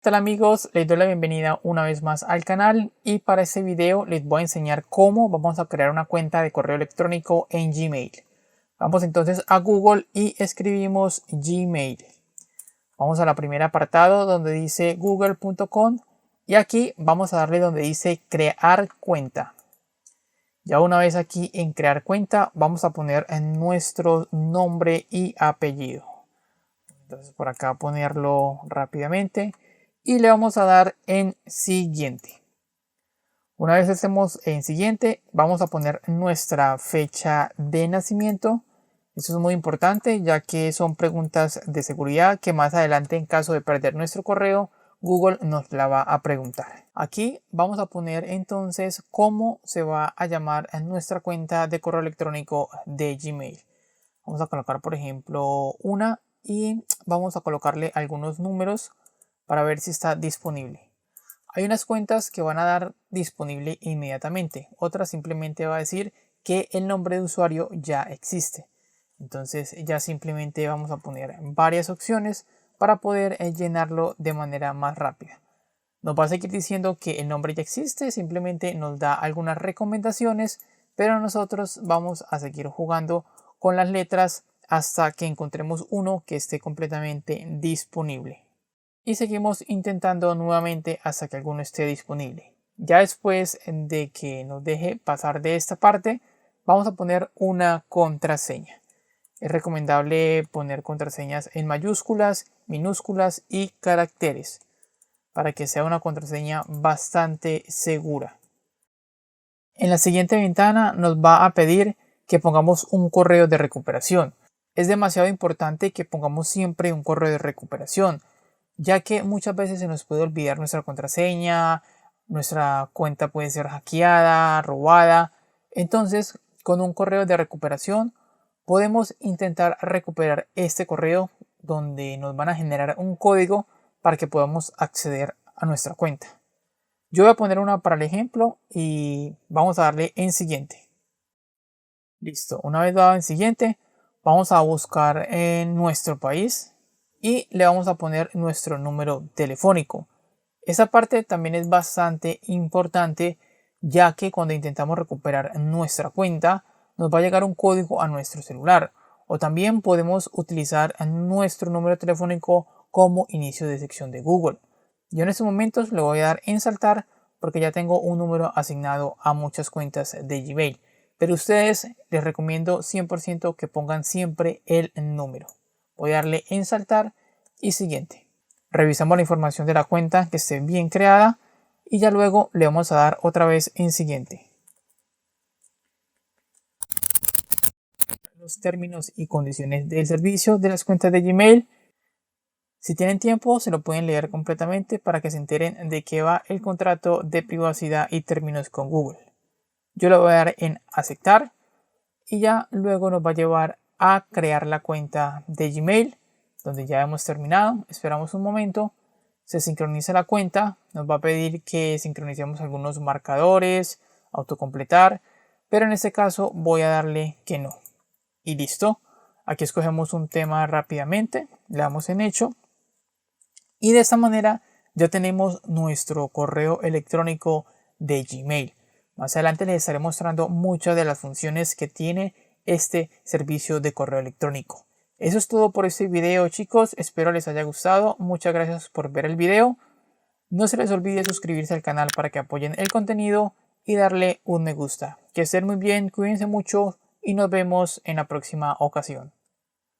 ¿Qué tal amigos? Les doy la bienvenida una vez más al canal y para este video les voy a enseñar cómo vamos a crear una cuenta de correo electrónico en Gmail. Vamos entonces a Google y escribimos Gmail. Vamos a la primera apartado donde dice google.com y aquí vamos a darle donde dice crear cuenta. Ya una vez aquí en crear cuenta vamos a poner nuestro nombre y apellido. Entonces por acá ponerlo rápidamente. Y le vamos a dar en siguiente. Una vez estemos en siguiente, vamos a poner nuestra fecha de nacimiento. Eso es muy importante ya que son preguntas de seguridad que más adelante en caso de perder nuestro correo, Google nos la va a preguntar. Aquí vamos a poner entonces cómo se va a llamar en nuestra cuenta de correo electrónico de Gmail. Vamos a colocar por ejemplo una y vamos a colocarle algunos números para ver si está disponible. Hay unas cuentas que van a dar disponible inmediatamente, otras simplemente va a decir que el nombre de usuario ya existe. Entonces ya simplemente vamos a poner varias opciones para poder llenarlo de manera más rápida. Nos va a seguir diciendo que el nombre ya existe, simplemente nos da algunas recomendaciones, pero nosotros vamos a seguir jugando con las letras hasta que encontremos uno que esté completamente disponible. Y seguimos intentando nuevamente hasta que alguno esté disponible. Ya después de que nos deje pasar de esta parte, vamos a poner una contraseña. Es recomendable poner contraseñas en mayúsculas, minúsculas y caracteres para que sea una contraseña bastante segura. En la siguiente ventana nos va a pedir que pongamos un correo de recuperación. Es demasiado importante que pongamos siempre un correo de recuperación, ya que muchas veces se nos puede olvidar nuestra contraseña, nuestra cuenta puede ser hackeada, robada. Entonces, con un correo de recuperación podemos intentar recuperar este correo donde nos van a generar un código para que podamos acceder a nuestra cuenta. Yo voy a poner una para el ejemplo y vamos a darle en siguiente. Listo, una vez dado en siguiente, vamos a buscar en nuestro país y le vamos a poner nuestro número telefónico. Esa parte también es bastante importante ya que cuando intentamos recuperar nuestra cuenta nos va a llegar un código a nuestro celular o también podemos utilizar nuestro número telefónico como inicio de sección de Google. Yo en estos momentos le voy a dar en saltar porque ya tengo un número asignado a muchas cuentas de Gmail. Pero ustedes les recomiendo 100% que pongan siempre el número. Voy a darle en saltar y siguiente. Revisamos la información de la cuenta que esté bien creada y ya luego le vamos a dar otra vez en siguiente. Los términos y condiciones del servicio de las cuentas de Gmail. Si tienen tiempo se lo pueden leer completamente para que se enteren de qué va el contrato de privacidad y términos con Google. Yo le voy a dar en aceptar y ya luego nos va a llevar a crear la cuenta de Gmail donde ya hemos terminado. Esperamos un momento, se sincroniza la cuenta, nos va a pedir que sincronicemos algunos marcadores, autocompletar, pero en este caso voy a darle que no y listo. Aquí escogemos un tema rápidamente, le damos en hecho y de esta manera ya tenemos nuestro correo electrónico de Gmail. Más adelante les estaré mostrando muchas de las funciones que tiene este servicio de correo electrónico. Eso es todo por este video chicos, espero les haya gustado, muchas gracias por ver el video. No se les olvide suscribirse al canal para que apoyen el contenido y darle un me gusta. Que estén muy bien, cuídense mucho y nos vemos en la próxima ocasión.